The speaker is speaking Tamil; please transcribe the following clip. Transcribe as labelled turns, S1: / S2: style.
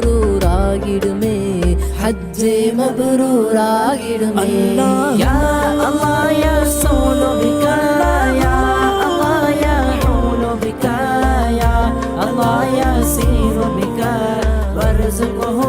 S1: மபரூராகிடுமே, ஹஜ்ஜே மபரூராகிடுமே. யா அல்லாஹ் யஸூலு பிகா, யா அல்லாஹ் யஹூலு பிகா, யா அல்லாஹ் யஸீரு பிகா வர்ஸுக்ஹு